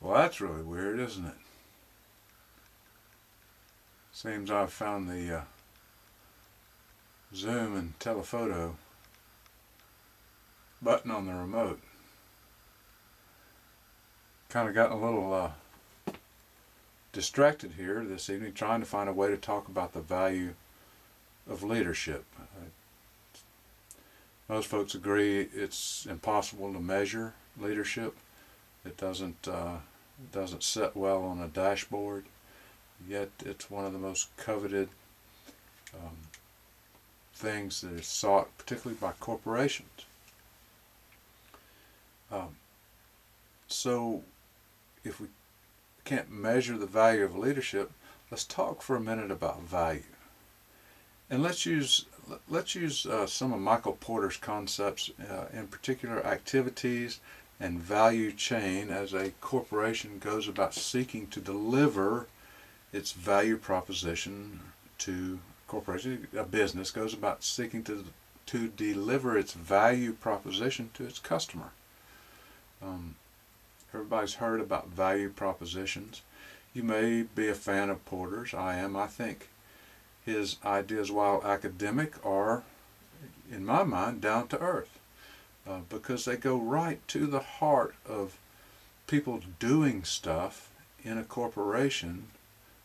Well, that's really weird, isn't it? Seems I've found the zoom and telephoto button on the remote. Kind of gotten a little distracted here this evening trying to find a way to talk about the value of leadership. Most folks agree it's impossible to measure leadership. It doesn't sit well on a dashboard, yet it's one of the most coveted things that is sought, particularly by corporations. So if we can't measure the value of leadership, let's talk for a minute about value. And let's use some of Michael Porter's concepts, in particular activities and value chain, as a corporation goes about seeking to deliver its value proposition to corporation. A business goes about seeking to deliver its value proposition to its customer. Everybody's heard about value propositions. You may be a fan of Porter's. I am. I think his ideas, while academic, are, in my mind, down to earth, because they go right to the heart of people doing stuff in a corporation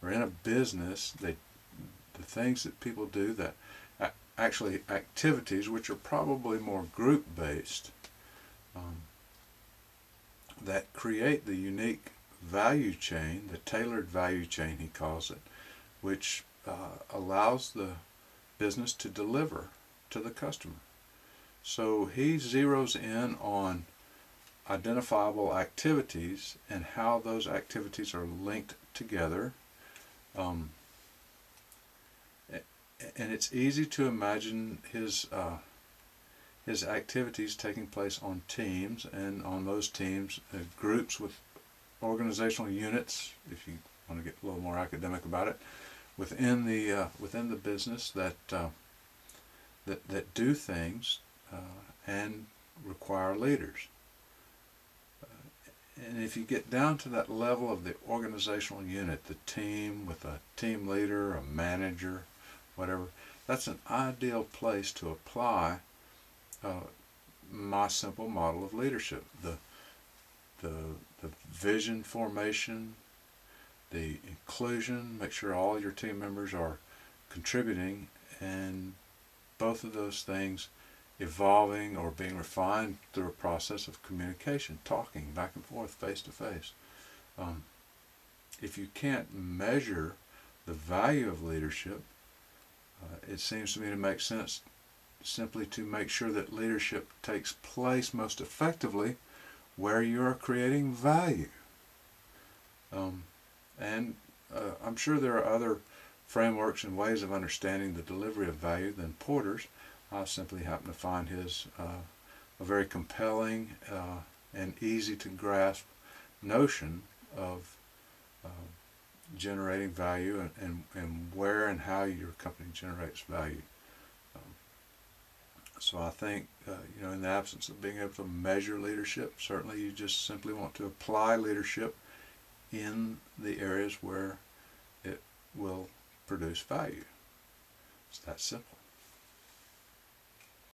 or in a business. The things that people do, that actually activities which are probably more group-based, that create the unique value chain, the tailored value chain he calls it, which allows the business to deliver to the customer. So he zeroes in on identifiable activities and how those activities are linked together. And it's easy to imagine his activities taking place on teams, and on those teams, groups with organizational units, if you want to get a little more academic about it, within the business that do things and require leaders. And if you get down to that level of the organizational unit, the team with a team leader, a manager, whatever, that's an ideal place to apply my simple model of leadership. The vision formation, the inclusion, make sure all your team members are contributing, and both of those things evolving or being refined through a process of communication, talking back and forth, face to face. If you can't measure the value of leadership, it seems to me to make sense simply to make sure that leadership takes place most effectively where you are creating value. And I'm sure there are other frameworks and ways of understanding the delivery of value than Porter's. I simply happen to find his a very compelling and easy to grasp notion of generating value and where and how your company generates value. So I think, in the absence of being able to measure leadership, certainly you just simply want to apply leadership in the areas where it will produce value. It's that simple.